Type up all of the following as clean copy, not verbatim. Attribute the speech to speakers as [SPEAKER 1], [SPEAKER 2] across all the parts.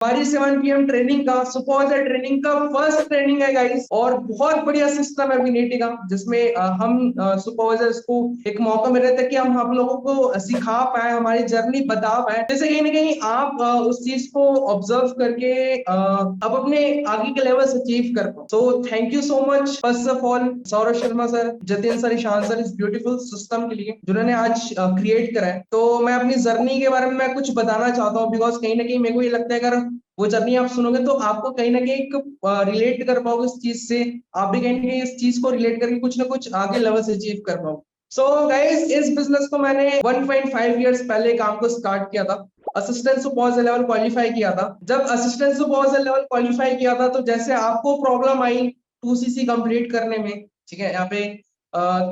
[SPEAKER 1] हमारी 7 PM training का supervisor training का फर्स्ट ट्रेनिंग है गाइस, और बहुत बढ़िया सिस्टम है अभिनेटी का, जिसमें हम सुपरवाइजर्स को एक मौका मिल रहा था कि हम लोगों को सिखा पाए, हमारी जर्नी बता पाए, जैसे कहीं ना कहीं आप उस चीज को ऑब्जर्व करके अब अपने आगे के लेवल अचीव कर पाओ। So thank you so much first of all Saurabh Sharma sir, Jatin sir, Ishan sir, इस ब्यूटीफुल सिस्टम के लिए जिन्होंने आज क्रिएट करा है। तो मैं अपनी जर्नी के बारे में मैं कुछ बताना चाहता हूँ, बिकॉज कहीं ना कहीं मेरे को ये लगता है अगर वो जर्नी आप सुनोगे तो आपको कहीं ना कहीं एक रिलेट कर पाओगे इस चीज से, आप भी कहीं ना कहीं इस चीज को रिलेट करके कुछ ना कुछ आगे लेवल से अचीव कर पाओ। सो गाइस, इस बिजनेस को मैंने 1.5 इयर्स पहले काम को स्टार्ट किया था। असिस्टेंट सुपरवाइजर लेवल क्वालिफाई किया था। जब असिस्टेंट सुपरवाइजर लेवल क्वालिफाई किया था तो जैसे आपको प्रॉब्लम आई 2CC कंप्लीट करने में, ठीक है, यहाँ पे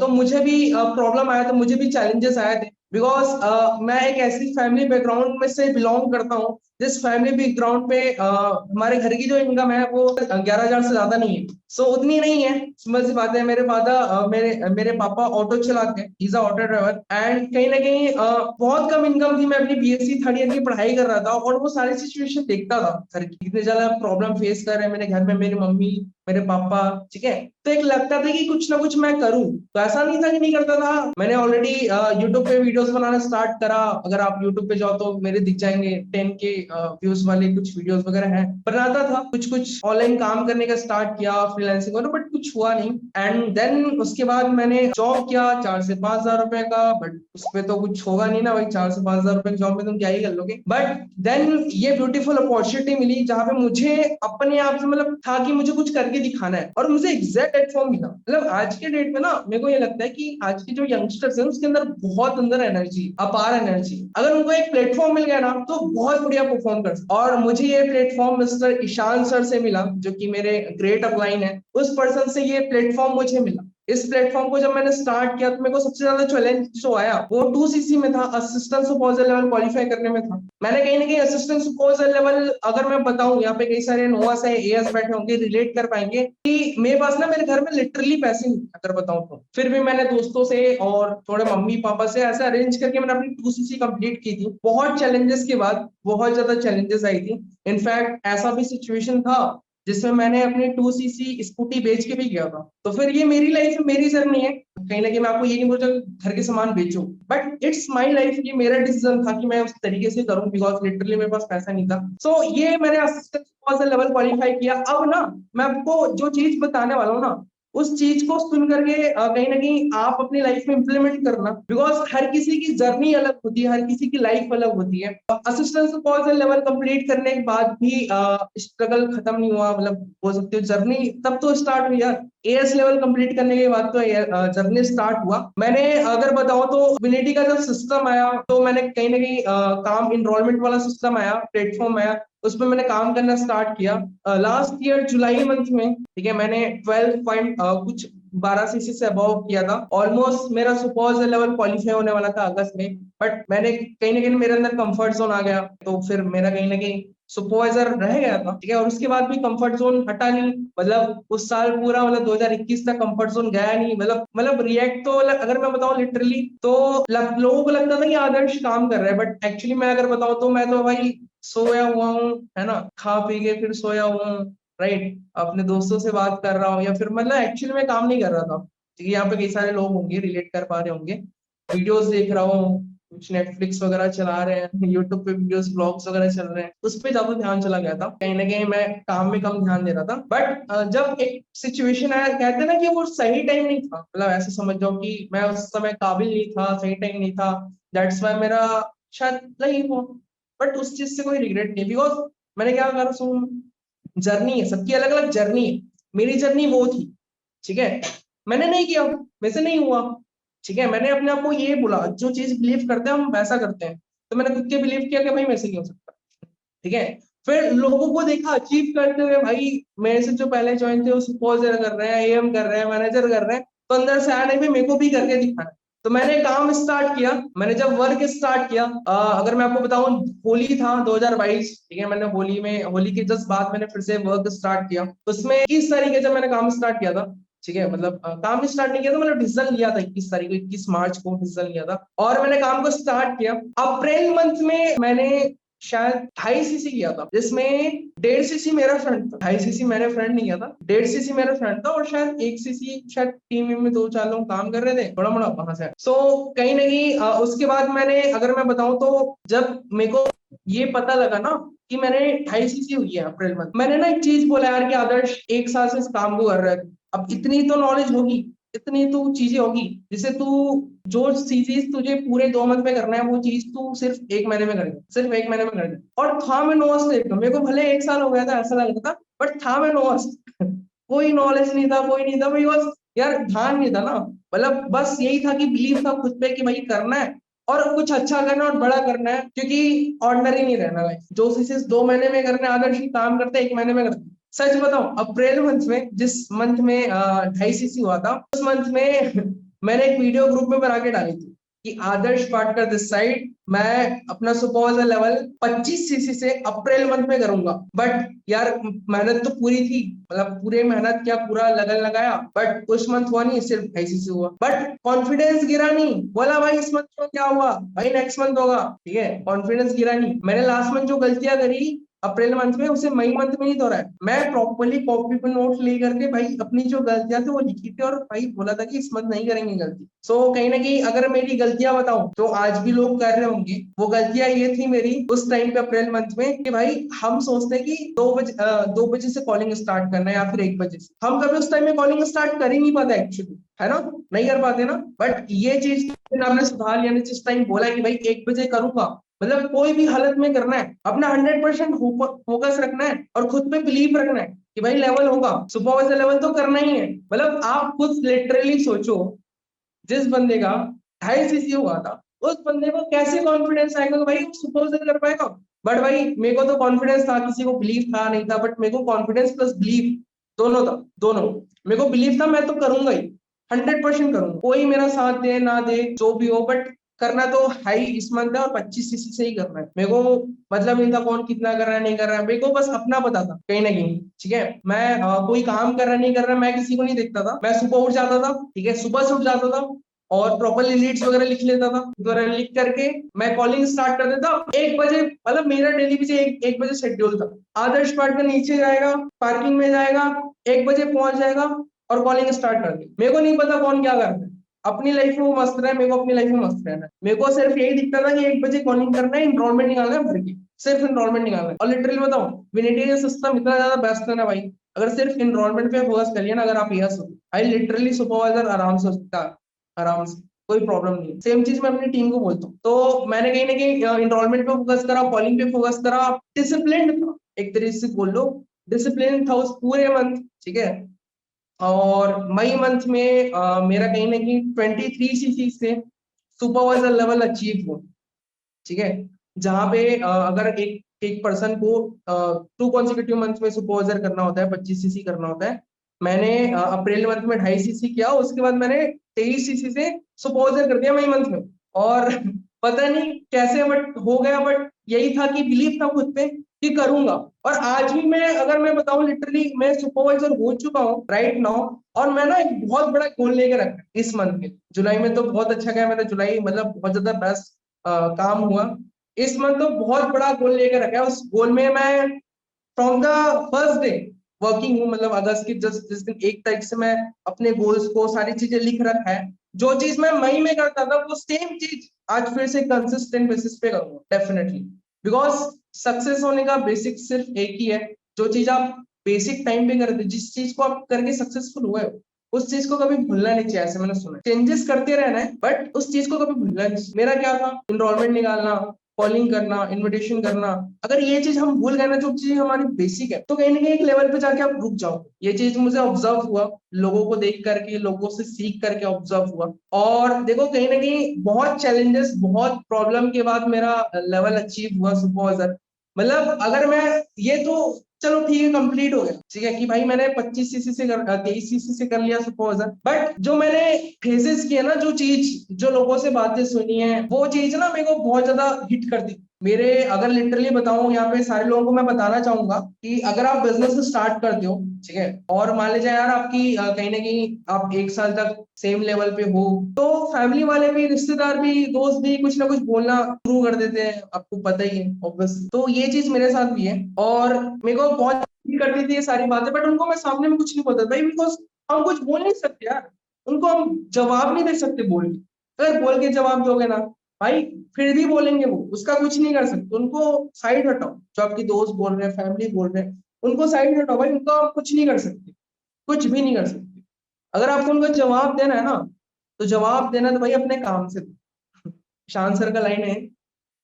[SPEAKER 1] तो मुझे भी प्रॉब्लम आया, तो मुझे भी चैलेंजेस आए थे, बिकॉज मैं एक ऐसी फैमिली बैकग्राउंड में से बिलोंग करता हूँ जिस फैमिली बैकग्राउंड पे हमारे घर की जो इनकम है वो 11,000 से ज्यादा नहीं है। सो उतनी नहीं है, सिंपल सी बात है। मेरे फादर मेरे पापा ऑटो चलाते हैं, इज ऑटो ड्राइवर, एंड कहीं ना कहीं बहुत कम इनकम थी। मैं अपनी BSc थर्ड ईयर की पढ़ाई कर रहा था और वो सारी सिचुएशन देखता था, सर कितने ज्यादा प्रॉब्लम फेस कर रहे हैं मेरे घर में, मेरी मम्मी, मेरे पापा, ठीक है। तो एक लगता था कि कुछ ना कुछ मैं करूं, तो ऐसा नहीं था कि नहीं करता था। मैंने ऑलरेडी यूट्यूब पे वीडियोस बनाना स्टार्ट करा। अगर आप यूट्यूब पे जाओ तो मेरे दिख जाएंगे 10K व्यूज वाले कुछ वीडियोस वगैरह हैं। बनाता था, कुछ ऑनलाइन काम करने का स्टार्ट किया, फ्रीलांसिंग वाला, बट कुछ हुआ नहीं। एंड देन उसके बाद मैंने जॉब किया 4 से 5 हजार रुपए का, बट उसपे तो कुछ होगा नहीं ना भाई, 4 से 5 हजार रुपए की जॉब में तुम क्या ही कर लोगे। बट देन ये ब्यूटीफुल अपॉर्चुनिटी मिली जहां पे मुझे अपने आप से मतलब था कि मुझे कुछ करके दिखाना है, और मुझे एग्जैक्ट प्लेटफॉर्म मिला। मतलब आज के डेट में ना मेरे को ये लगता है कि आज की जो यंगस्टर्स हैं उसके अंदर बहुत अंदर एनर्जी, अपार एनर्जी, अगर उनको एक प्लेटफॉर्म मिल गया ना तो बहुत बढ़िया परफॉर्म कर सकते। और मुझे ये प्लेटफॉर्म मिस्टर ईशान सर से मिला, जो कि मेरे ग्रेट अपलाइन है। उस पर्सन से ये प्लेटफॉर्म मुझे मिला। इस प्लेटफॉर्म को जब मैंने स्टार्ट किया तो मेरे को सबसे ज्यादा चैलेंज जो आया वो 2CC में था, असिस्टेंट सुपरवाइजर लेवल क्वालिफाई करने में था। मैंने कहीं ना कहीं असिस्टेंट सुपरवाइजर लेवल, अगर मैं बताऊं, यहाँ पे कई सारे नोआस है, एएस बैठे होंगे, रिलेट कर पाएंगे कि मेरे पास ना, मेरे घर में लिटरली पैसे नहीं, अगर बताऊं तो। फिर भी मैंने दोस्तों से और थोड़े मम्मी पापा से ऐसे अरेंज करके मैंने अपनी 2CC कंप्लीट की थी। बहुत चैलेंजेस के बाद, बहुत ज्यादा चैलेंजेस आई थी। इनफैक्ट ऐसा भी सिचुएशन था जिसमें मैंने अपनी 2CC स्कूटी बेच के भी गया था। तो फिर ये मेरी लाइफ है, मेरी जर्नी है। कहीं ना कहीं मैं आपको ये नहीं बोलता घर के सामान बेचो, बट इट्स माई लाइफ। ये मेरा डिसीजन था कि मैं उस तरीके से करूं, बिकॉज लिटरली मेरे पास पैसा नहीं था। सो ये मैंने असिस्टेंट लेवल क्वालिफाई किया। अब ना मैं आपको जो चीज बताने वाला हूँ ना, उस चीज को सुन करके कहीं ना कहीं आप अपनी लाइफ में इंप्लीमेंट करना, बिकॉज हर किसी की जर्नी अलग होती है, हर किसी की लाइफ अलग होती है। असिस्टेंट सुपरवाइजर लेवल कंप्लीट करने के बाद भी स्ट्रगल खत्म नहीं हुआ, मतलब बोल सकते हो जर्नी तब तो स्टार्ट हुई यार। AS लेवल कंप्लीट करने के बाद तो जर्नी स्टार्ट हुआ। मैंने अगर बताऊं तो कम्युनिटी का जब सिस्टम आया तो मैंने कहीं ना कहीं काम, इनरोलमेंट वाला सिस्टम आया, प्लेटफॉर्म आया, उसमें मैंने काम करना स्टार्ट किया। लास्ट ईयर जुलाई मंथ में, ठीक है, मैंने 12 पॉइंट कुछ 12CC से अबव किया था। ऑलमोस्ट मेरा सुपरवाइजर लेवल क्वालिफाई होने वाला था अगस्त में, बट मैंने कहीं ना कहीं मेरे अंदर कंफर्ट जोन आ गया, तो फिर मेरा कहीं ना कहीं सुपरवाइजर रह गया था, ठीक है। और उसके बाद भी कंफर्ट जोन हटा नहीं, मतलब उस साल पूरा, मतलब 2021 तक कंफर्ट जोन गया नहीं। मतलब रिएक्ट तो अगर मैं बताऊं लिटरली तो लोगों को लगता था कि आदर्श काम कर रहा है, बट एक्चुअली मैं अगर बताऊं तो मैं तो भाई सोया हुआ हूँ, है ना, खा पी के फिर सोया हुआ हूँ, राइट, अपने दोस्तों से बात कर रहा हूँ, या फिर मतलब एक्चुअली में काम नहीं कर रहा था। ठीक है, यहाँ पे कई सारे लोग होंगे रिलेट कर पा रहे होंगे। वीडियोस देख रहा हूँ, कुछ नेटफ्लिक्स वगैरह चला रहे हैं, यूट्यूब पे वीडियोस ब्लॉग्स वगैरह चल रहे हैं, उस पे ज्यादा ध्यान चला गया था। कहीं ना कहीं मैं काम में कम ध्यान दे रहा था। बट जब एक सिचुएशन आया, कहते हैं ना कि वो सही टाइम नहीं था, मतलब ऐसे समझ जाओ कि मैं उस समय काबिल नहीं था, सही टाइम नहीं था। दैट्स वाई मेरा शायद नहीं हुआ। बट उस चीज से कोई रिग्रेट नहीं, बिकॉज मैंने क्या करा, सुन, जर्नी है, सबकी अलग अलग जर्नी है। मेरी जर्नी वो थी, ठीक है, मैंने नहीं किया, मेरे से नहीं हुआ, ठीक है। मैंने अपने आप को ये बोला, जो चीज बिलीव करते हैं हम वैसा करते हैं, तो मैंने खुद के बिलीव किया कि भाई मेरे से नहीं हो सकता, ठीक है। फिर लोगों को देखा अचीव करते हुए, भाई मेरे से जो पहले ज्वाइन थे वो सुपरवाइजर कर रहे हैं, AM कर रहे हैं, मैनेजर कर रहे हैं, तो अंदर से आने में मेरे को भी करके दिखाना। तो मैंने काम स्टार्ट किया। मैंने जब वर्क स्टार्ट किया, अगर मैं आपको बताऊं, होली था 2022, ठीक है, मैंने होली के जस्ट बाद मैंने फिर से वर्क स्टार्ट किया। उसमें इस तरीके से मैंने काम स्टार्ट किया था, ठीक है, मतलब काम स्टार्ट नहीं किया था, मतलब डिसीजन लिया था 21 तारीख को, 21 मार्च को डिसीजन लिया था, और मैंने काम को स्टार्ट किया। अप्रैल मंथ में मैंने शायद 2.5 cc किया था, जिसमें 1.5 cc मेरा फ्रंट था, 2.5 cc मैंने फ्रंट नहीं किया था, 1.5 cc मेरा फ्रंट था, और शायद 1 cc शायद टीम में 2-4 लोग काम कर रहे थे, बड़ा बड़ा वहां से। सो कहीं ना कहीं उसके बाद मैंने, अगर मैं बताऊं तो जब मेरे को ये पता लगा ना कि मैंने 2.5 cc हुई है अप्रैल मंथ, मैंने ना एक चीज बोला यार कि आदर्श 1 साल से इस काम को कर रहा है, अब इतनी तो नॉलेज होगी, इतनी तो चीजें होगी जिसे तू, जो चीज तुझे पूरे 2 मंथ में करना है वो चीज तू सिर्फ 1 महीने में कर दे, सिर्फ 1 महीने में कर दे। और था मैं नोस्ट एकदम, मेरे को भले 1 साल हो गया था ऐसा लग रहा था, बट था मैं नोस्ट कोई नॉलेज नहीं था, कोई नहीं था भाई, बस यार ध्यान नहीं था ना, मतलब बस यही था कि बिलीव था खुद पे कि भाई करना है और कुछ अच्छा करना और बड़ा करना है, क्योंकि ऑर्डिनरी नहीं रहना है। जो चीजें 2 महीने में करने आदर्श काम करते 1 महीने में करते। सच बताऊं, अप्रैल मंथ में, जिस मंथ में 2.5 cc हुआ था, उस मंथ में मैंने एक वीडियो ग्रुप में बना के डाली थी कि आदर्श पाटकर दिस साइड, मैं अपना सुपरवाइजर लेवल 25 cc से अप्रैल मंथ में करूंगा। बट यार मेहनत तो पूरी थी, मतलब पूरे मेहनत क्या, पूरा लगन लगाया, बट उस मंथ हुआ नहीं, सिर्फ 2.5 cc हुआ। बट कॉन्फिडेंस गिरा नहीं, बोला भाई इस मंथ में क्या हुआ भाई, नेक्स्ट मंथ होगा, ठीक है, कॉन्फिडेंस गिरा नहीं। मैंने लास्ट मंथ जो गलतियां करी अप्रैल मंथ में, उसे मई मंथ में ही दोहराया। मैं प्रॉपर्ली कॉपी पे नोट लेकर के भाई अपनी जो गलतियां थी वो लिखी थी, और भाई बोला था कि इस मंथ नहीं करेंगे गलती। सो कहीं ना कहीं अगर मेरी गलतियां बताऊं तो आज भी लोग कर रहे होंगे, वो गलतियां ये थी मेरी उस टाइम पे अप्रैल मंथ में, कि भाई हम सोचते हैं कि 2 बजे से कॉलिंग स्टार्ट करना है या फिर 1 बजे से, हम कभी उस टाइम में कॉलिंग स्टार्ट कर ही नहीं पाते एक्चुअली, है ना, नहीं कर पाते ना। बट ये चीज आपने सुधार, यानी जिस टाइम बोला कि भाई 1 बजे करूंगा, मतलब कोई भी हालत में करना है, अपना 100% फोकस रखना है और खुद पे बिलीव रखना है कि भाई लेवल होगा, सुपरवाइजर लेवल तो करना ही है। मतलब आप खुद लिटरली सोचो, जिस बंदे का 2.5 cc हुआ था, उस बंदे को कैसे कॉन्फिडेंस आएगा कि भाई वो सुपरवाइजर कर पाएगा। बट भाई मेरे को तो कॉन्फिडेंस था, किसी को बिलीव था नहीं था, बट मेरे को कॉन्फिडेंस प्लस बिलीव दोनों था, दोनों। मेरे को बिलीव था मैं तो करूंगा ही, 100% करूंगा, कोई मेरा साथ दे ना दे जो भी हो, बट करना तो है ही इस मंथ है, और 25 cc से ही करना है मेरे को। मतलब नहीं था कौन कितना कर रहा है नहीं कर रहा है, मेरे को बस अपना पता था कहीं ना कहीं, ठीक है। मैं कोई काम कर रहा नहीं कर रहा, मैं किसी को नहीं देखता था, मैं सुबह उठ जाता था, ठीक है, सुबह से उठ जाता था और प्रॉपरली लीड्स वगैरह लिख लेता था, वगैरह लिख करके मैं कॉलिंग स्टार्ट कर देता 1 बजे। मतलब मेरा डेली पीछे 1 बजे शेड्यूल था। आदर्श पार्टनर नीचे जाएगा, पार्किंग में जाएगा, 1 बजे पहुंच जाएगा और कॉलिंग स्टार्ट कर दी। मेरे को नहीं पता कौन क्या कर रहा है, अपनी लाइफ में वो मस्त रहे, मेरे को अपनी लाइफ में मस्त रहना है। मेरे को सिर्फ यही दिखता था कि 1 बजे कॉलिंग करना है, इनरोलमेंट निकालना है भर के, सिर्फ इनरोलमेंट निकालना है। और लिटरली बताऊं, विनिटी का सिस्टम इतना ज्यादा बेस्ट है ना भाई, अगर सिर्फ इनरोलमेंट पे फोकस करिए ना, अगर आप यस हो भाई, लिटरली सुपरवाइजर आराम से हो सकता है, आराम से, कोई प्रॉब्लम नहीं। सेम चीज मैं अपनी टीम को बोलता हूँ। तो मैंने कहीं ना कहीं इनरोलमेंट पे फोकस करा, कॉलिंग पे फोकस करा, डिसिप्लिन था, एक तरीके से बोल लो डिसिप्लिन था उस पूरे मंथ, ठीक है। और मई मंथ में मेरा कहीं ना कहीं 23 cc से सुपरवाइजर लेवल अचीव हुआ, ठीक है। जहां पे अगर एक एक पर्सन को 2 consecutive मंथ में सुपरवाइजर करना होता है, 25 cc करना होता है, मैंने अप्रैल मंथ में 2.5 cc किया, उसके बाद मैंने 23 cc से सुपरवाइजर कर दिया मई मंथ में। और पता नहीं कैसे बट हो गया, बट यही था कि बिलीव था खुद पे कि करूंगा। और आज भी मैं, अगर मैं बताऊं, लिटरली मैं सुपरवाइजर हो चुका हूँ राइट नाउ। और मैं ना एक बहुत बड़ा गोल लेके रखा इस मंथ में, जुलाई में तो बहुत अच्छा गया मेरा, जुलाई मतलब बहुत ज्यादा बेस्ट काम हुआ। इस मंथ तो बहुत बड़ा गोल लेकर रखा है, उस गोल में मैं from the first day working हूँ, मतलब अगस्त की जस्ट जिस दिन 1 तारीख से मैं अपने गोल्स को सारी चीजें लिख रखा है। जो चीज मैं मई में करता था वो सेम चीज आज फिर से कंसिस्टेंट बेसिस पे करूंगा डेफिनेटली। बिकॉज सक्सेस होने का बेसिक सिर्फ एक ही है, जो चीज आप बेसिक टाइम पे करते, जिस चीज को आप करके सक्सेसफुल हुए हो, उस चीज को कभी भूलना नहीं चाहिए। ऐसे मैंने सुना है, चेंजेस करते रहना है बट उस चीज को कभी भूलना नहीं। मेरा क्या था, इनरोलमेंट निकालना, कॉलिंग करना, इनविटेशन करना। अगर ये चीज हम भूल गए ना, जो चीज हमारी बेसिक है, तो कहीं ना कहीं एक लेवल पे जाके आप रुक जाओ। ये चीज मुझे ऑब्जर्व हुआ, लोगों को देख करके, लोगों से सीख करके ऑब्जर्व हुआ। और देखो कहीं ना कहीं बहुत चैलेंजेस, बहुत प्रॉब्लम के बाद मेरा लेवल अचीव हुआ सुपरवाइजर। मतलब अगर मैं, ये तो चलो ठीक है कंप्लीट हो गया, ठीक है कि भाई मैंने 25 cc से 23 cc से कर लिया सुपरवाइजर। बट जो मैंने फेसेस किए ना, जो चीज, जो लोगों से बातें सुनी है, वो चीज ना मेरे को बहुत ज्यादा हिट कर दी मेरे। अगर लिटरली बताऊं, यहाँ पे सारे लोगों को मैं बताना चाहूंगा कि अगर आप बिजनेस स्टार्ट करते हो ठीक है, और मान लीजिए यार आपकी कहीं ना कहीं आप 1 साल तक सेम लेवल पे हो, तो फैमिली वाले भी, रिश्तेदार भी, दोस्त भी कुछ ना कुछ बोलना शुरू कर देते हैं, आपको पता ही है ऑब्वियस। तो ये चीज मेरे साथ भी है, और मेरे को बहुत करती थी ये सारी बातें, बट उनको मैं सामने में कुछ नहीं बोलता भाई, बिकॉज हम कुछ बोल नहीं सकते यार, उनको हम जवाब नहीं दे सकते बोल के। अगर बोल के जवाब दोगे ना भाई, फिर भी बोलेंगे वो, उसका कुछ नहीं कर सकते, उनको साइड हटाओ। जो आपकी दोस्त बोल रहे हैं, फैमिली बोल रहे हैं, उनको साइड हटाओ भाई, उनका आप कुछ नहीं कर सकते, कुछ भी नहीं कर सकते। अगर आपको उनको जवाब देना है ना, तो जवाब देना तो भाई अपने काम से दो। शान सर का लाइन है,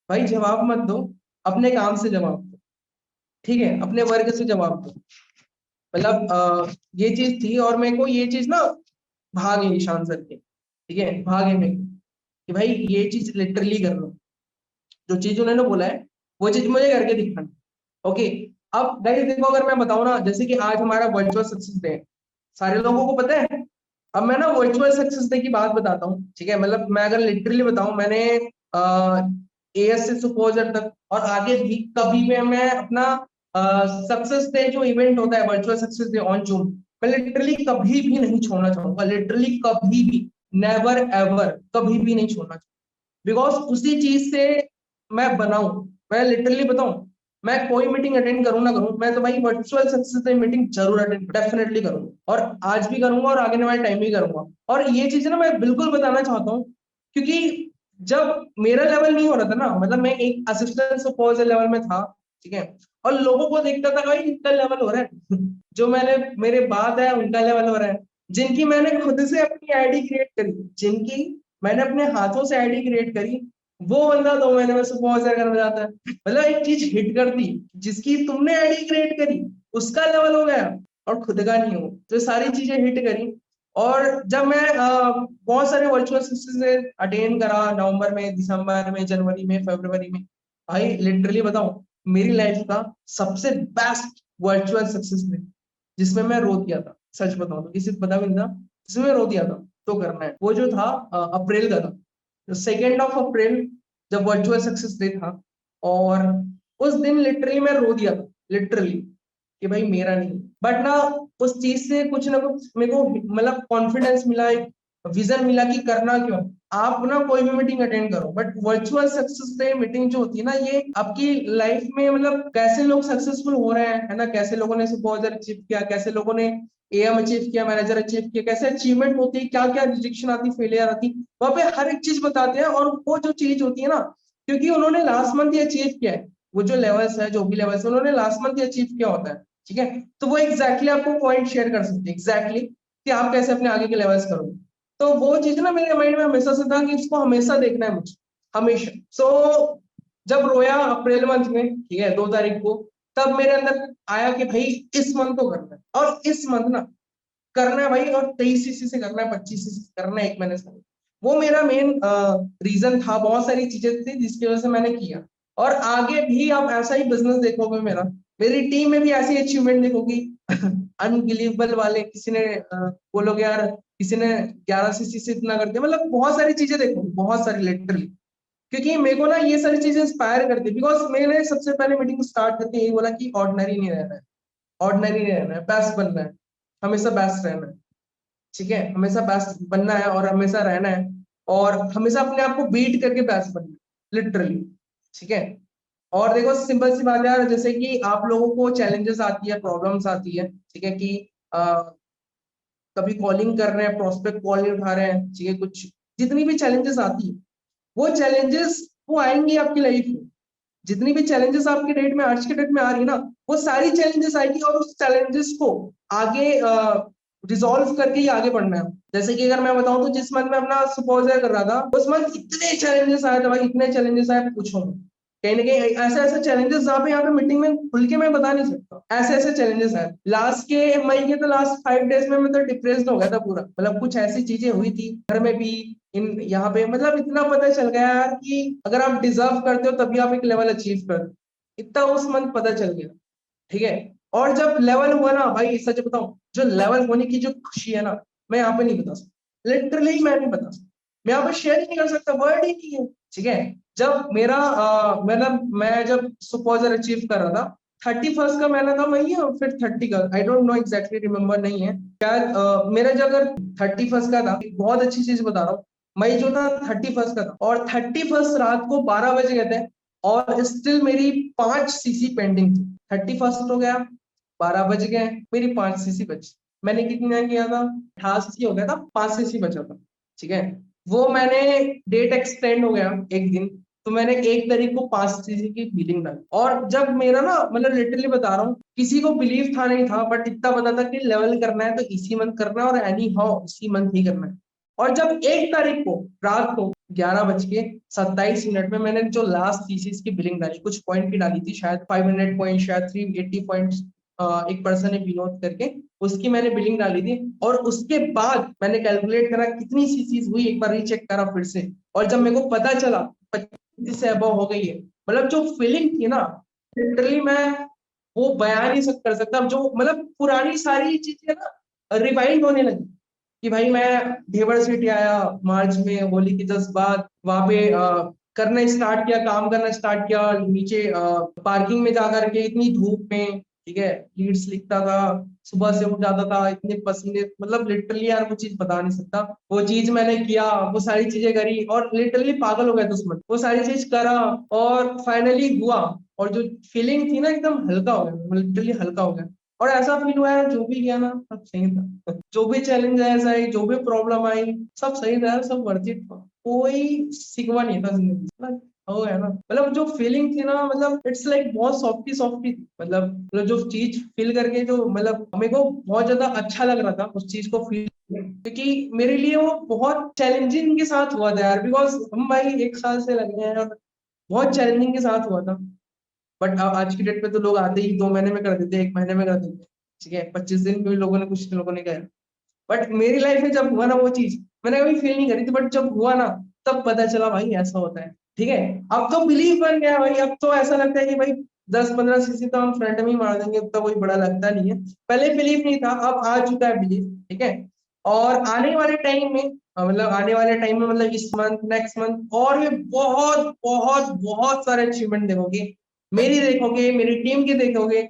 [SPEAKER 1] भाई जवाब मत दो, अपने काम से जवाब दो, ठीक है, अपने वर्ग से जवाब दो। मतलब ये चीज थी, और मेरे को ये चीज ना भाग गई शान सर के, ठीक है, भाग है मेरे को कि भाई ये चीज लिटरली कर लो, जो चीज उन्होंने बोला है वो चीज मुझे करके दिखाना। ओके, अब गाइस देखो, अगर मैं बताऊं ना, जैसे कि आज हमारा वर्चुअल सक्सेस डे है, सारे लोगों को पता है। अब मैं ना वर्चुअल सक्सेस डे की बात बताता हूँ, ठीक है, मतलब मैं अगर लिटरली बताऊं, मैंने एएस से सुपोजर तक और आगे भी कभी भी मैं अपना सक्सेस डे जो इवेंट होता है, virtual success day on zoom, मैं लिटरली कभी भी नहीं छोड़ना चाहूंगा, लिटरली कभी भी, नेवर एवर, कभी भी नहीं छोड़ना चाहूंगा। बिकॉज उसी चीज से मैं बनाऊं, मैं लिटरली बताऊं, मैं कोई मीटिंग अटेंड करूं ना करूं, मैं तो भाई वर्चुअल सक्सेस डे मीटिंग जरूर अटेंड डेफिनेटली करूंगा, और आज भी करूंगा और आगे वाले टाइम भी करूंगा। और ये चीज ना मैं बिल्कुल बताना चाहता हूँ, क्योंकि जब मेरा लेवल नहीं हो रहा था ना, मतलब मैं एक असिस्टेंट सुपरवाइजर लेवल में था, ठीक है, और लोगों को देखता था भाई इनका लेवल हो रहा है, जो मैंने मेरे बाद है उनका लेवल हो रहा है, जिनकी मैंने खुद से अपनी आईडी क्रिएट करी, जिनकी मैंने अपने हाथों से आईडी क्रिएट करी, वो बंदा 2 महीने में सुपरवाइजर करना जाता है। मतलब एक चीज हिट कर दी, जिसकी तुमने आईडी क्रिएट करी उसका लेवल हो गया, और खुद का नहीं हो, तो सारी चीजें हिट करी। और जब मैं बहुत सारे वर्चुअल सक्सेस अटेंड करा, नवंबर में, दिसंबर में, जनवरी में, फरवरी में, भाई लिटरली बताऊं, मेरी लाइफ का सबसे बेस्ट वर्चुअल सक्सेस में, जिसमें मैं रो दिया था, सच बताऊं तो किसी को पता भी नहीं था, जिसमें रो दिया था, तो करना है, वो जो था अप्रैल का था, 2 अप्रैल, जब वर्चुअल सक्सेस डे था। और उस दिन लिटरली मैं रो दिया था, लिटरली, कि भाई मेरा नहीं, बट ना उस चीज से कुछ ना कुछ मेरे को मतलब कॉन्फिडेंस मिला, एक विजन मिला कि करना क्यों। आप ना कोई भी मीटिंग अटेंड करो, but virtual success day meeting जो होती है ना, ये आपकी लाइफ में मतलब कैसे लोग सक्सेसफुल हो रहे हैं, है ना, कैसे लोगों ने सुपरवाइजर अचीव किया, कैसे लोगों ने एएम अचीव किया, मैनेजर अचीव किया, कैसे अचीवमेंट होती है, क्या क्या रिजेक्शन आती, फेलियर आती, वहां पे हर एक चीज बताते हैं। और वो जो चीज होती है ना, क्योंकि उन्होंने लास्ट मंथ ही अचीव किया है, वो जो लेवल्स है, जो भी लेवल्स है, उन्होंने लास्ट मंथ ही अचीव किया होता है, ठीक है, तो वो एग्जैक्टली आपको पॉइंट शेयर कर सकते हैं, एग्जैक्टली कि आप कैसे अपने आगे के लेवल्स करोगे। तो वो चीज ना मेरे माइंड में हमेशा से था कि इसको हमेशा देखना है मुझे, हमेशा। सो जब रोया अप्रैल मंथ में, ठीक है, 2 तारीख को, तब मेरे अंदर आया कि भाई इस मंथ तो करना है, और इस मंथ ना करना है भाई, और 23 से करना है, 25 से करना है, 1 महीने से। वो मेरा मेन रीजन था, बहुत सारी चीजें थी जिसकी वजह से मैंने किया। और आगे भी आप ऐसा ही बिजनेस देखोगे मेरा, मेरी टीम में भी ऐसी अचीवमेंट देखोगी, अनबिलीवेबल वाले, किसी ने बोलोगे यार, किसी ने 11 से इतना कर दिया, मतलब बहुत सारी चीजें देखोगे, बहुत सारी लिटरली। क्योंकि मेरे को ना ये सारी चीजें इंस्पायर करती, बिकॉज मैंने सबसे पहले मीटिंग स्टार्ट करके यही बोला कि ऑर्डिनरी नहीं रहना है, ऑर्डिनरी नहीं रहना है, बेस्ट बनना है, हमेशा बेस्ट रहना है, ठीक है, हमेशा बेस्ट बनना है और हमेशा रहना है, और हमेशा अपने आप को बीट करके बेस्ट बनना है, लिटरली, ठीक है। और देखो सिंपल सी बात है यार, जैसे कि आप लोगों को चैलेंजेस आती है, प्रॉब्लम्स आती है, ठीक है, कि कभी कॉलिंग कर रहे हैं, प्रोस्पेक्ट कॉल नहीं उठा रहे हैं, ठीक है, कुछ जितनी भी चैलेंजेस आती है, वो चैलेंजेस वो आएंगी आपकी लाइफ में। जितनी भी चैलेंजेस आपके डेट में, आज के डेट में आ रही है ना, वो सारी चैलेंजेस आएगी, और उस चैलेंजेस को आगे रिजॉल्व करके ही आगे बढ़ना है। जैसे कि अगर मैं बताऊं, तो जिस मंथ में अपना सुपरवाइजर कर रहा था, उस मंथ इतने चैलेंजेस आए थे भाई, इतने चैलेंजेस आए पूछो मत। कहीं ना कहीं ऐसे ऐसे चैलेंजेस जहाँ पे यहाँ पे मीटिंग में खुल के मैं बता नहीं सकता, ऐसे ऐसे चैलेंजेस आए लास्ट के मई के, तो लास्ट 5 डेज में मैं तो डिप्रेस्ड हो गया था पूरा, मतलब कुछ ऐसी चीजें हुई थी घर में भी, इन यहाँ पे, मतलब इतना पता चल गया यार कि अगर आप डिजर्व करते हो तभी आप एक लेवल अचीव करते हो, इतना उस मंथ पता चल गया, ठीक है। और जब लेवल हुआ ना भाई, सच बताऊं, जो लेवल होने की जो खुशी है ना, मैं यहाँ पे नहीं बता सकता, लिटरली मैं नहीं बता सकता, मैं यहाँ पे शेयर ही नहीं कर सकता, वर्ड ही नहीं है, ठीक है। जब मेरा मतलब मैं जब सुपरवाइजर अचीव कर रहा था, 31st का मैंने था वही है, और फिर 30 का, I don't know exactly, remember नहीं है शायद। मेरा जो अगर 31st का था, एक बहुत अच्छी चीज बता रहा हूँ, मई जो था 31st का था, और 31st रात को 12 बज गए थे, और स्टिल मेरी 5 सीसी पेंडिंग थी। 31st हो गया, 12 बज गए, मेरी 5 सीसी बची। मैंने कितना किया था, 88 हो गया था, 5 सीसी बचा था, ठीक है। वो मैंने, डेट एक्सटेंड हो गया एक दिन, तो मैंने 1 तारीख को 5 सीसी की बिलिंग डाली। और जब मेरा ना, मतलब लिटरली बता रहा हूँ, किसी को बिलीव था नहीं था, बट इतना पता था कि लेवल करना है तो इसी मंथ करना है, और एनी हाउ इसी मंथ ही करना है। और जब 1 तारीख को रात को 11:27 में मैंने जो लास्ट थीसिस की बिलिंग डाली, कुछ पॉइंट की डाली थी, शायद 500 पॉइंट, शायद 380 पॉइंट, एक पर्सन ने विनोद करके, उसकी मैंने बिलिंग डाली थी। और उसके बाद मैंने कैलकुलेट करा कितनी सीसीज हुई, एक बार रीचेक करा फिर से, और जब मेरे को पता चला 25 से अबव हो गई है, मतलब जो फीलिंग थी ना, लिटरली मैं वो बयान नहीं कर सकता। जो मतलब पुरानी सारी चीजें ना रिवाइंड होने लगी, कि भाई मैं ढेबर सिटी आया मार्च में, होली के जस्ट बाद, वहां पे करना स्टार्ट किया, काम करना स्टार्ट किया नीचे पार्किंग में जाकर के, इतनी धूप में, ठीक है, लीड्स लिखता था, सुबह से उठ जाता था, इतने पसीने, मतलब लिटरली यार वो चीज बता नहीं सकता। वो चीज मैंने किया, वो सारी चीजें करी, और लिटरली पागल हो गया दुश्मन, वो सारी चीज करा, और फाइनली हुआ। और जो फीलिंग थी ना, एकदम हल्का हो गया, लिटरली हल्का हो गया। और ऐसा फील हुआ है, जो भी किया ना सब सही था, जो भी चैलेंज ऐसा आई, जो भी प्रॉब्लम आई, सब सही था, सब वर्थ इट था, कोई सिकवा नहीं था जिंदगी से। हो गया ना, मतलब जो फीलिंग थी ना, मतलब इट्स लाइक बहुत सॉफ्टी सॉफ्टी थी, मतलब जो चीज फील करके, जो मतलब मेरे को बहुत ज्यादा अच्छा लग रहा था उस चीज को फील, क्योंकि मेरे लिए वो बहुत चैलेंजिंग के साथ हुआ था यार, बिकॉज हम भाई 1 साल से लगे हैं, और बहुत चैलेंजिंग के साथ हुआ था। बट आज की डेट पे तो लोग आते ही 2 महीने में कर देते हैं, 1 महीने में कर देते हैं, ठीक है, 25 दिन में भी लोगों ने, कुछ लोगों ने कहा। बट मेरी लाइफ में जब हुआ ना वो चीज, मैंने कभी फील नहीं करी थी, बट जब हुआ ना, तब पता चला भाई ऐसा होता है, ठीक है। अब तो बिलीव बन गया भाई, अब तो ऐसा लगता है कि भाई 10-15 सीसी तो हम फ्रंट में ही मार देंगे, अब तो कोई बड़ा लगता नहीं है। पहले बिलीव नहीं था, अब आ चुका है बिलीव, ठीक है। और आने वाले टाइम में, मतलब आने वाले टाइम में, मतलब इस मंथ, नेक्स्ट मंथ, और भी बहुत बहुत बहुत सारे अचीवमेंट देखोगे, मेरी देखोगे, मेरी टीम की देखोगे,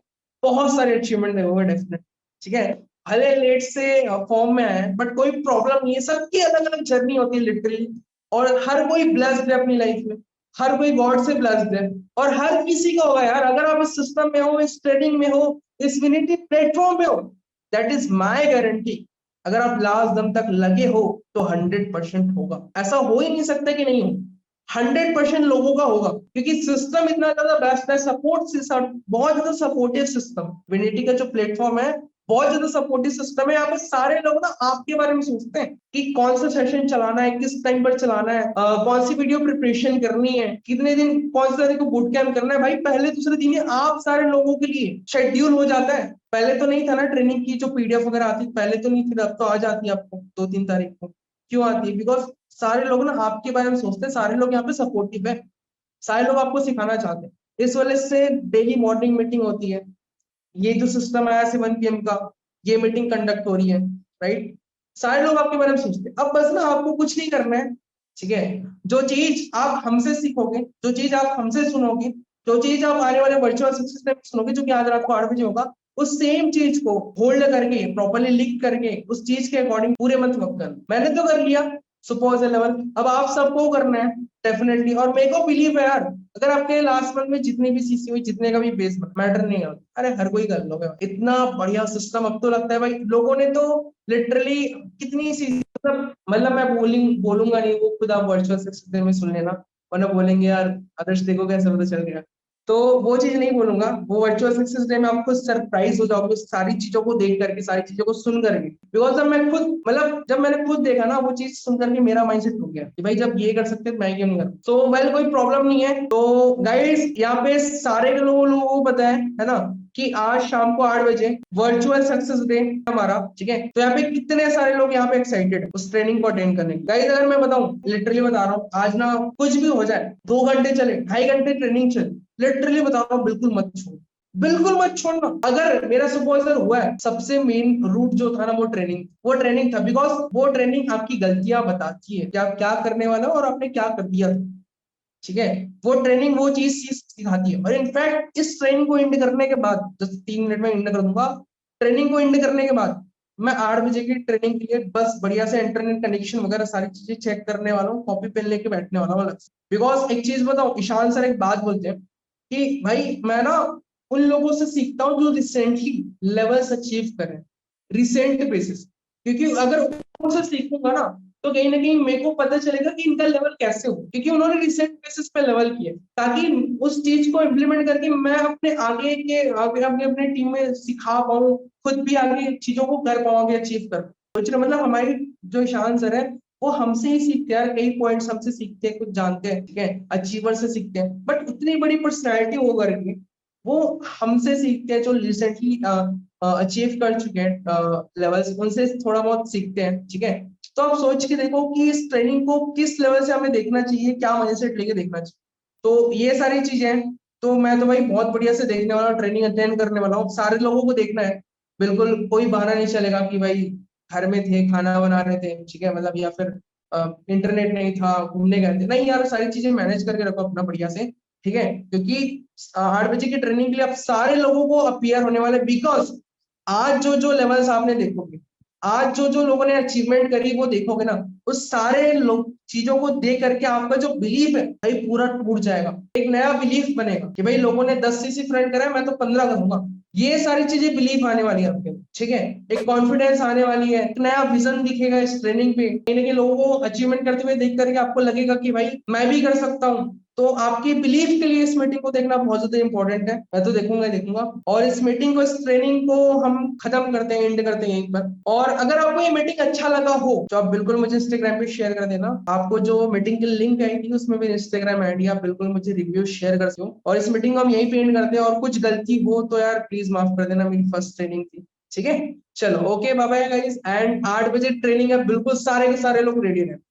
[SPEAKER 1] बहुत सारे अचीवमेंट देखोगे डेफिनेट, ठीक है। भले लेट से फॉर्म में आए, बट कोई प्रॉब्लम नहीं है, सबकी अलग अलग जर्नी होती है लिटरली। और हर कोई ब्लेस्ड है अपनी लाइफ में, हर कोई गॉड से ब्लेस्ड है, और हर किसी का होगा यार, अगर आप इस सिस्टम में हो, इस ट्रेडिंग में हो, इस विनिटी प्लेटफॉर्म में हो, दैट इज माई गारंटी, अगर आप लास्ट दम तक लगे हो तो 100% होगा। ऐसा हो ही नहीं सकता कि नहीं हो, 100% लोगों का होगा, क्योंकि सिस्टम इतना ज्यादा बेस्ट है, सपोर्ट सिस्टम बहुत ज्यादा सपोर्टिव सिस्टम, विनिटी का जो प्लेटफॉर्म है बहुत ज्यादा सपोर्टिव सिस्टम है। यहाँ पे सारे लोग ना आपके बारे में सोचते हैं कि कौन सा सेशन चलाना है, किस टाइम पर चलाना है, कौन सी वीडियो प्रिपरेशन करनी है, कितने दिन, कौन से दिन को बूट कैंप करना है। भाई पहले दूसरे दिन ही आप सारे लोगों के लिए शेड्यूल हो जाता है। पहले तो नहीं था ना ट्रेनिंग की जो पीडीएफ वगैरह आती, पहले तो नहीं थी, अब तो आ जाती है आपको 2-3 तारीख को। क्यों आती है? बिकॉज सारे लोग ना आपके बारे में सोचते हैं, सारे लोग यहाँ पे सपोर्टिव है, सारे लोग आपको सिखाना चाहते हैं। इस वजह से डेली मॉर्निंग मीटिंग होती है, ये जो सिस्टम आया 7 PM का, ये मीटिंग कंडक्ट हो रही है, राइट। सारे लोग आपके बारे में सोचते हैं। अब बस ना आपको कुछ नहीं करना है, ठीक है। जो चीज आप हमसे सीखोगे, जो चीज आप हमसे सुनोगे, जो चीज आप आने वाले वर्चुअल सक्सेस में सुनोगे, जो कि आज रात को 8 बजे होगा, उस सेम चीज को होल्ड करके, प्रॉपरली लिख करके, उस चीज के अकॉर्डिंग पूरे मंथ वर्क करना। मैंने तो कर लिया सुपर लेवल, अब आप सबको करना है डेफिनेटली। और मेरे को बिलीव है यार, अगर आपके लास्ट मंथ में जितनी भी सीसी हुई, जितने का भी बेस मैटर नहीं है, अरे हर कोई कर लोगे, इतना बढ़िया सिस्टम। अब तो लगता है भाई लोगों ने तो लिटरली कितनी सी, मतलब मैं बोलूंगा नहीं, वो खुद आप वर्चुअल सक्सेस में सुन लेना, वरना बोलेंगे यार आदर्श देखो कैसे पता चल गया। तो वो चीज नहीं बोलूंगा, वो वर्चुअल सक्सेस डे में आपको सरप्राइज हो जाओगे सारी चीजों को देख करके, सारी चीजों को सुन करके। बिकॉज जब मैं खुद, मतलब जब मैंने खुद देखा ना वो चीज सुन करके, मेरा माइंडसेट हो गया कि भाई जब ये कर सकते हैं मैं क्यों नहीं कर। तो वेल कोई प्रॉब्लम नहीं है। तो गाइस यहाँ पे सारे के लोगों को पता है ना, कि आज शाम को 8 बजे वर्चुअल सक्सेस डे हमारा, ठीक है। तो यहाँ पे कितने सारे लोग यहाँ पे एक्साइटेड है उस ट्रेनिंग को अटेंड करने की। गाइस अगर मैं बताऊं, लिटरली बता रहा हूँ, आज ना कुछ भी हो जाए, 2 घंटे चले, 2.5 घंटे ट्रेनिंग चले, लिटरली बता रहा हूँ, बिल्कुल मत छोड़ो, बिल्कुल मत छोड़ना। अगर मेरा सुपरवाइजर हुआ है, सबसे मेन रूट जो था ना वो ट्रेनिंग था। बिकॉज वो ट्रेनिंग आपकी गलतियां बताती है कि आप क्या करने वाले हो और आपने क्या कर दिया था, ठीक है। वो ट्रेनिंग वो चीज सिखाती है। और इनफैक्ट इस ट्रेनिंग को एंड करने के बाद, जैसे 3 मिनट में एंड कर दूंगा, ट्रेनिंग को एंड करने के बाद मैं 8 बजे की ट्रेनिंग के लिए बस बढ़िया से इंटरनेट कनेक्शन वगैरह सारी चीजें चेक करने वाला हूँ, कॉपी पेन लेके बैठने वाला हूँ अलग से। बिकॉज एक चीज बताओ, ईशान सर एक बात बोलते हैं कि भाई मैं ना उन लोगों से सीखता हूँ जो रिसेंटली लेवल्स अचीव करें, रिसेंट बेसिस। क्योंकि अगर उनसे सीखूंगा ना तो कहीं ना कहीं मेरे को पता चलेगा कि इनका लेवल कैसे हो, क्योंकि उन्होंने रिसेंट बेसिस पे लेवल किया, ताकि उस चीज को इम्प्लीमेंट करके मैं अपने आगे के आगे अपने अपने टीम में सिखा पाऊँ, खुद भी आगे चीजों को कर पाऊंगी, अचीव कर कुछ। मतलब हमारी जो ईशान सर है वो हमसे ही सीखते हैं, कई पॉइंट्स हमसे सीखते हैं, कुछ जानते हैं, ठीक है, अचीवर से सीखते हैं, बट उतनी बड़ी पर्सनैलिटी वो करके वो हमसे सीखते हैं जो रिसेंटली अचीव कर चुके हैं लेवल्स, उनसे थोड़ा बहुत सीखते हैं, ठीक है। तो आप सोच के देखो कि इस ट्रेनिंग को किस लेवल से हमें देखना चाहिए, क्या माइंडसेट लेके देखना चाहिए। तो ये सारी चीजें हैं। तो मैं तो भाई बहुत बढ़िया से देखने वाला हूँ, ट्रेनिंग अटेंड करने वाला हूँ, सारे लोगों को देखना है। बिल्कुल कोई बहाना नहीं चलेगा कि भाई घर में थे, खाना बना रहे थे, ठीक है, मतलब या फिर इंटरनेट नहीं था, घूमने गए थे, नहीं यार, सारी चीजें मैनेज करके रखो अपना बढ़िया से, ठीक है। क्योंकि 8 बजे की ट्रेनिंग के लिए आप सारे लोगों को अपीयर होने वाले, बिकॉज आज जो जो लेवल्स आपने देखोगे, आज जो जो लोगों ने अचीवमेंट करी वो देखोगे ना, उस सारे लोग चीजों को देख करके आपका जो बिलीफ है भाई पूरा टूट जाएगा। एक नया बिलीफ बनेगा कि भाई लोगों ने 10 सीसी फ्रंट करा है, मैं तो 15 करूंगा। ये सारी चीजें बिलीफ आने वाली है आपके, ठीक है। एक कॉन्फिडेंस आने वाली है, एक नया विजन दिखेगा इस ट्रेनिंग पे, कहीं ना कहीं लोगों को अचीवमेंट करते हुए देख करके आपको लगेगा कि भाई मैं भी कर सकता हूँ। तो आपकी बिलीफ के लिए इस मीटिंग को देखना बहुत ज्यादा इंपॉर्टेंट है। मैं तो देखूंगा ही देखूंगा। और इस मीटिंग को, इस ट्रेनिंग को हम खत्म करते हैं, एंड करते हैं यहीं पर। और अगर आपको ये मीटिंग अच्छा लगा हो तो आप बिल्कुल मुझे इंस्टाग्राम पे शेयर कर देना। आपको जो मीटिंग की लिंक आएगी उसमें मेरी इंस्टाग्राम आईडी, आप बिल्कुल मुझे रिव्यू शेयर कर सकते हो। और इस मीटिंग को हम यहीं पे एंड करते हैं। और कुछ गलती हो तो यार प्लीज माफ कर देना, मेरी फर्स्ट ट्रेनिंग थी, ठीक है। चलो okay, bye bye guys. And 8 बजे ट्रेनिंग है, बिल्कुल सारे के सारे लोग रेडी रहे।